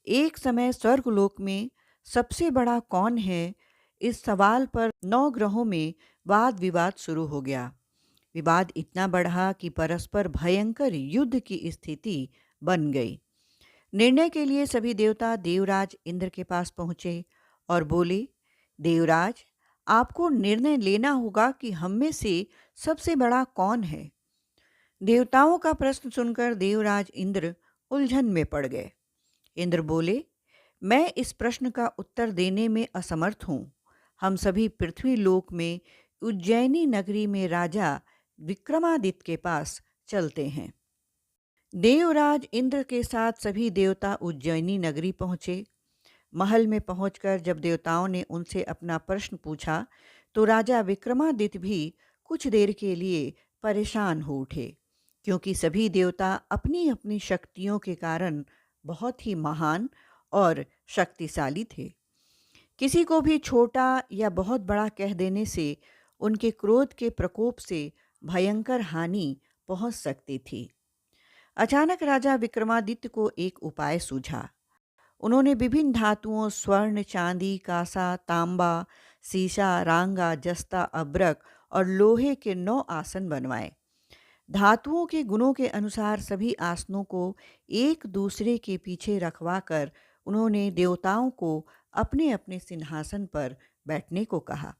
एक समय स्वर्गलोक में सबसे बड़ा कौन है, इस सवाल पर 9 ग्रहों में वाद-विवाद शुरू हो गया। विवाद इतना बढ़ा कि परस्पर भयंकर युद्ध की स्थिति बन गई। निर्णय के लिए सभी देवता देवराज इंद्र के पास पहुँचे और बोले, देवराज, आपको निर्णय लेना होगा कि हम में से सबसे बड़ा कौन है। देवताओं का प्रश्न सुनकर देवराज इंद्र उलझन में पड़ गए। इंद्र बोले, मैं इस प्रश्न का उत्तर देने में असमर्थ हूँ। हम सभी पृथ्वी लोक में उज्जैनी नगरी में राजा विक्रमादित्य के पास चलते हैं। देवराज इंद्र के साथ सभी देवता उज्जैनी नगरी पहुँचे। महल में पहुंचकर जब देवताओं ने उनसे अपना प्रश्न पूछा, तो राजा विक्रमादित्य भी कुछ देर के लिए परेशान हो उठे, क्योंकि सभी देवता अपनी-अपनी शक्तियों के कारण बहुत ही महान और शक्तिशाली थे। किसी को भी छोटा या बहुत बड़ा कह देने से उनके क्रोध के प्रकोप से भयंकर हानि पहुंच सकती थी। अचानक राजा विक्रमादित्य को एक उपाय सूझा। उन्होंने विभिन्न धातुओं स्वर्ण, चांदी, कांसा, तांबा, सीसा, रांगा, जस्ता, अब्रक और लोहे के 9 आसन बनवाए। धातुओं के गुणों के अनुसार सभी आसनों को एक दूसरे के पीछे रखवाकर उन्होंने देवताओं को अपने-अपने सिंहासन पर बैठने को कहा।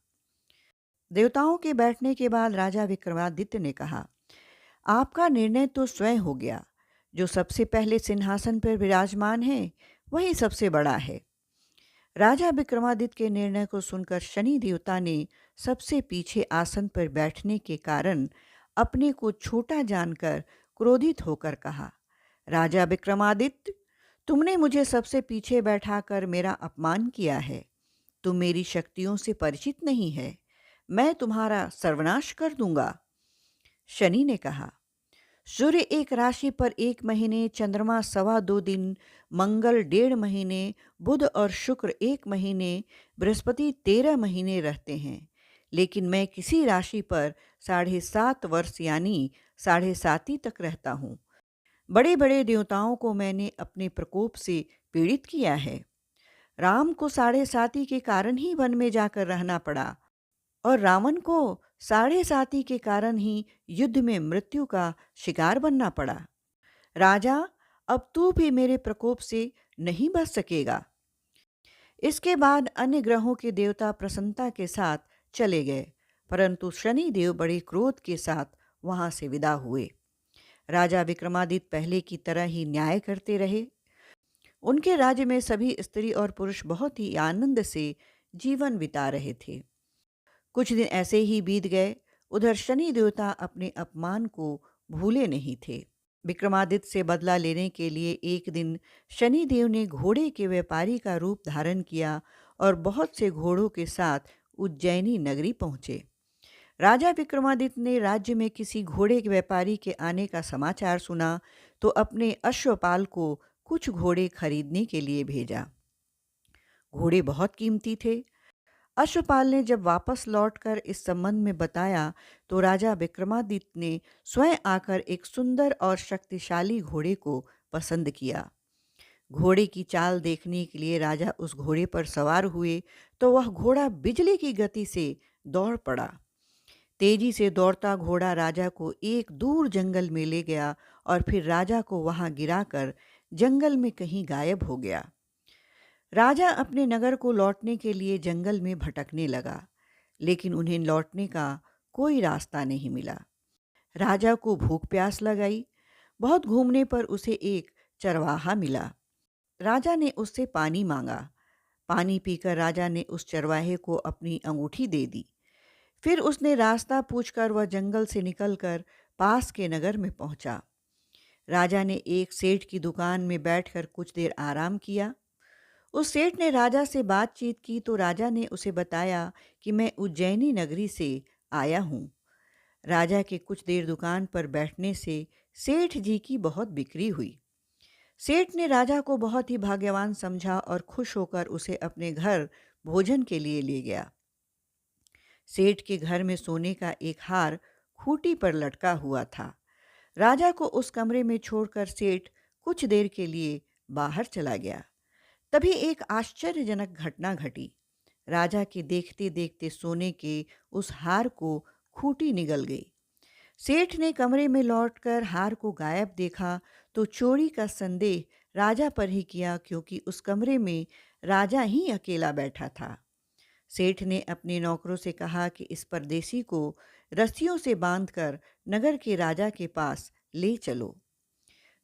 देवताओं के बैठने के बाद राजा विक्रमादित्य ने कहा, आपका निर्णय तो स्वयं हो गया। जो सबसे पहले सिंहासन पर विराजमान है, वही सबसे बड़ा है। राजा विक्रमादित्य के निर्णय को सुनकर शनि देवता ने सबसे पीछे आसन पर बैठने के कारण अपने को छोटा जानकर क्रोधित होकर कहा, राजा विक्रमादित्य, तुमने मुझे सबसे पीछे बैठाकर मेरा अपमान किया है। तुम मेरी शक्तियों से परिचित नहीं है। मैं तुम्हारा सर्वनाश कर दूंगा। शनि ने कहा, सूर्य एक राशि पर 1 महीने, चंद्रमा 2.25 दिन, मंगल 1.5 महीने, बुध और शुक्र 1 महीने, बृहस्पति 13 महीने रहते हैं। लेकिन मैं किसी राशि पर 7.5 वर्ष यानी 7.5 तक रहता हूँ। बड़े-बड़े देवताओं को मैंने अपने प्रकोप से पीड़ित किया है। राम को 7.5 के कारण ही वन में जाकर रहना पड़ा और रावण को 7.5 के कारण ही युद्ध में मृत्यु का शिकार बनना पड़ा। राजा, अब तू भी मेरे प्रकोप से नहीं बच सकेगा। इसके बाद अन्य ग्रहों के देवता प्रसन्नता के साथ चले गए, परंतु शनि देव बड़े क्रोध के साथ वहां से विदा हुए। राजा विक्रमादित्य पहले की तरह ही न्याय करते रहे। उनके राज्य में सभी स्त्री और पुरुष बहुत ही आनंद से जीवन बिता रहे थे। कुछ दिन ऐसे ही बीत गए। उधर शनि देवता अपने अपमान को भूले नहीं थे। विक्रमादित्य से बदला लेने के लिए एक दिन शनि देव ने घोड़े के व्यापारी का रूप धारण किया और बहुत से घोड़ों के साथ उज्जैनी नगरी पहुंचे। राजा विक्रमादित्य ने राज्य में किसी घोड़े के व्यापारी के आने का समाचार सुना, तो अपने अश्वपाल को कुछ घोड़े खरीदने के लिए भेजा। घोड़े बहुत कीमती थे। अश्वपाल ने जब वापस लौटकर इस संबंध में बताया, तो राजा विक्रमादित्य ने स्वयं आकर एक सुंदर और शक्तिशाली घोड़े को पसंद किया। घोड़े की चाल देखने के लिए राजा उस घोड़े पर सवार हुए, तो वह घोड़ा बिजली की गति से दौड़ पड़ा। तेजी से दौड़ता घोड़ा राजा को एक दूर जंगल में ले गया और फिर राजा को वहां गिराकर जंगल में कहीं गायब हो गया। राजा अपने नगर को लौटने के लिए जंगल में भटकने लगा, लेकिन उन्हें लौटने का कोई रास्ता नहीं मिला। राजा को भूख प्यास लगाई। बहुत घूमने पर उसे एक चरवाहा मिला। राजा ने उससे पानी मांगा। पानी पीकर राजा ने उस चरवाहे को अपनी अंगूठी दे दी। फिर उसने रास्ता पूछकर वह जंगल से निकलकर पास के नगर में पहुंचा। राजा ने एक सेठ की दुकान में बैठकर कुछ देर आराम किया। उस सेठ ने राजा से बातचीत की, तो राजा ने उसे बताया कि मैं उज्जैनी नगरी से आया हूँ। राजा के कुछ देर दुकान पर बैठने से सेठ जी की बहुत बिक्री हुई। सेठ ने राजा को बहुत ही भाग्यवान समझा और खुश होकर उसे अपने घर भोजन के लिए ले गया। सेठ के घर में सोने का एक हार खूंटी पर लटका हुआ था। राजा को उस कमरे में छोड़कर सेठ कुछ देर के लिए बाहर चला गया। तभी एक आश्चर्यजनक घटना घटी। राजा के देखते देखते सोने के उस हार को खूंटी निगल गई। सेठ ने कमरे में लौटकर हार को गायब देखा तो चोरी का संदेह राजा पर ही किया, क्योंकि उस कमरे में राजा ही अकेला बैठा था। सेठ ने अपने नौकरों से कहा कि इस परदेसी को रस्सियों से बांधकर नगर के राजा के पास ले चलो।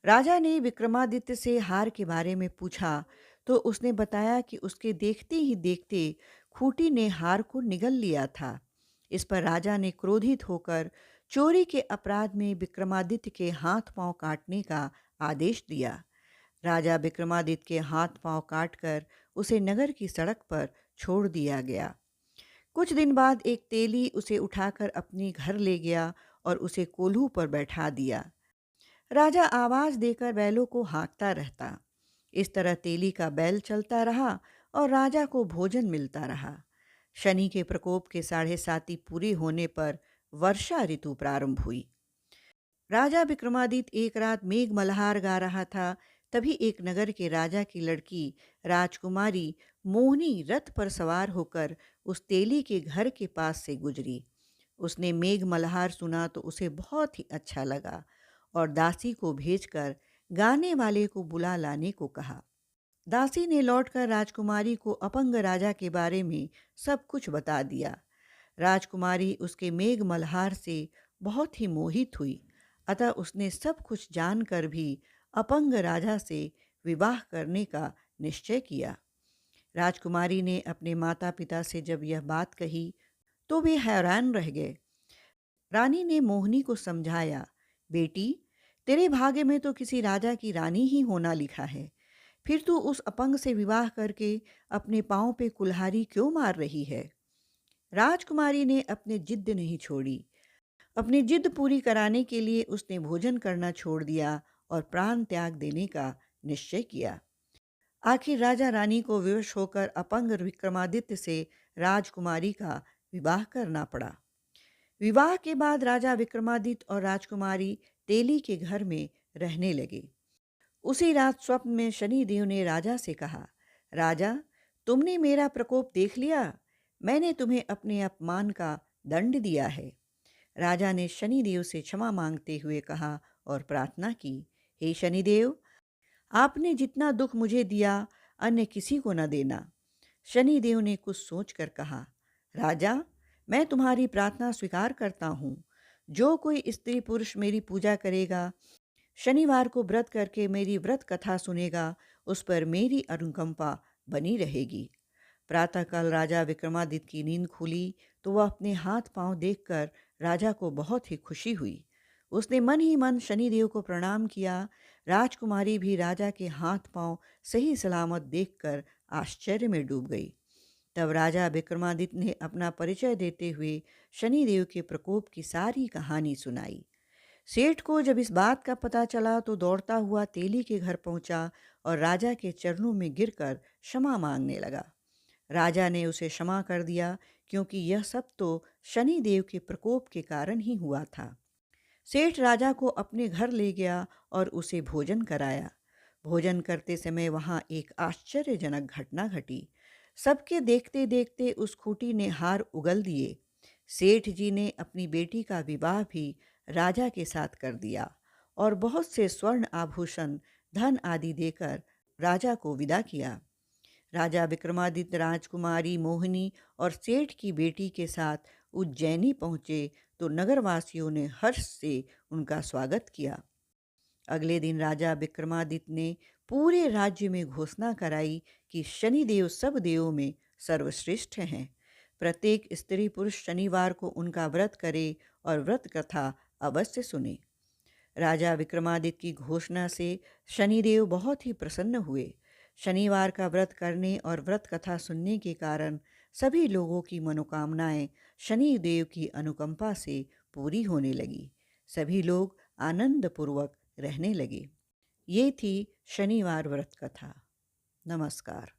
राजा ने विक्रमादित्य से हार के बारे में पूछा तो उसने बताया कि उसके देखते ही देखते खूंटी ने हार को निगल लिया था। इस पर राजा ने क्रोधित होकर चोरी के अपराध में विक्रमादित्य के हाथ पांव काटने का आदेश दिया। राजा विक्रमादित्य के हाथ पांव काटकर उसे नगर की सड़क पर छोड़ दिया गया। कुछ दिन बाद एक तेली उसे उठाकर अपने घर ले गया और उसे कोल्हू पर बैठा दिया। राजा आवाज देकर बैलों को हाँकता रहता। इस तरह तेली का बैल चलता रहा और राजा को भोजन मिलता रहा। शनि के प्रकोप के 7.5 पूरे होने पर वर्षा ऋतु प्रारंभ हुई। राजा विक्रमादित्य एक रात मेघ मल्हार गा रहा था। तभी एक नगर के राजा की लड़की राजकुमारी मोहिनी रथ पर सवार होकर उस तेली के घर के पास से गुजरी। उसने मेघ मल्हार सुना तो उसे बहुत ही अच्छा लगा और दासी को भेजकर गाने वाले को बुला लाने को कहा। दासी ने लौटकर राजकुमारी को अपंग राजा के बारे में सब कुछ बता दिया। राजकुमारी उसके मेघ मल्हार से बहुत ही मोहित हुई, अतः उसने सब कुछ जानकर भी अपंग राजा से विवाह करने का निश्चय किया। राजकुमारी ने अपने माता पिता से जब यह बात कही तो वे हैरान रह गए। रानी ने मोहिनी को समझाया, बेटी, तेरे भाग्य में तो किसी राजा की रानी ही होना लिखा है, फिर तू उस अपंग से विवाह करके अपने पांव पे कुल्हाड़ी क्यों मार रही है। राजकुमारी ने अपनी जिद नहीं छोड़ी। अपनी जिद पूरी कराने के लिए उसने भोजन करना छोड़ दिया और प्राण त्याग देने का निश्चय किया। आखिर राजा रानी को विवश होकर अपंग विक्रमादित्य से राजकुमारी का विवाह करना पड़ा। विवाह के बाद राजा विक्रमादित्य और राजकुमारी तेली के घर में रहने लगे। उसी रात स्वप्न में शनिदेव ने राजा से कहा, राजा, तुमने मेरा प्रकोप देख लिया, मैंने तुम्हें अपने अपमान का दंड दिया है। राजा ने शनिदेव से क्षमा मांगते हुए कहा और प्रार्थना की, हे शनिदेव, आपने जितना दुख मुझे दिया अन्य किसी को न देना। शनिदेव ने कुछ सोचकर कहा, राजा, मैं तुम्हारी प्रार्थना स्वीकार करता हूँ। जो कोई स्त्री पुरुष मेरी पूजा करेगा, शनिवार को व्रत करके मेरी व्रत कथा सुनेगा, उस पर मेरी अनुकंपा बनी रहेगी। प्रातःकाल राजा विक्रमादित्य की नींद खुली तो वह अपने हाथ पांव देखकर राजा को बहुत ही खुशी हुई। उसने मन ही मन शनिदेव को प्रणाम किया। राजकुमारी भी राजा के हाथ पांव सही सलामत देखकर आश्चर्य में डूब गई। तब राजा विक्रमादित्य ने अपना परिचय देते हुए शनिदेव के प्रकोप की सारी कहानी सुनाई। सेठ को जब इस बात का पता चला तो दौड़ता हुआ तेली के घर पहुंचा और राजा के चरणों में गिरकर क्षमा मांगने लगा। राजा ने उसे क्षमा कर दिया, क्योंकि यह सब तो शनिदेव के प्रकोप के कारण ही हुआ था। सेठ राजा को अपने घर ले गया और उसे भोजन कराया। भोजन करते समय वहां एक आश्चर्यजनक घटना घटी। सबके देखते देखते उस खूंटी ने हार उगल दिए। सेठ जी ने अपनी बेटी का विवाह भी राजा के साथ कर दिया और बहुत से स्वर्ण आभूषण, धन आदि देकर राजा को विदा किया। राजा विक्रमादित्य राजकुमारी मोहिनी और सेठ की बेटी के साथ उज्जैनी पहुंचे तो नगरवासियों ने हर्ष से उनका स्वागत किया। अगले दिन राजा विक्रमादित्य ने पूरे राज्य में घोषणा कराई कि शनिदेव सब देवों में सर्वश्रेष्ठ हैं। प्रत्येक स्त्री पुरुष शनिवार को उनका व्रत करे और व्रत कथा अवश्य सुने। राजा विक्रमादित्य की घोषणा से शनिदेव बहुत ही प्रसन्न हुए। शनिवार का व्रत करने और व्रत कथा सुनने के कारण सभी लोगों की मनोकामनाएं शनिदेव की अनुकंपा से पूरी होने लगी। सभी लोग आनंदपूर्वक रहने लगे। ये थी शनिवार व्रत कथा। नमस्कार।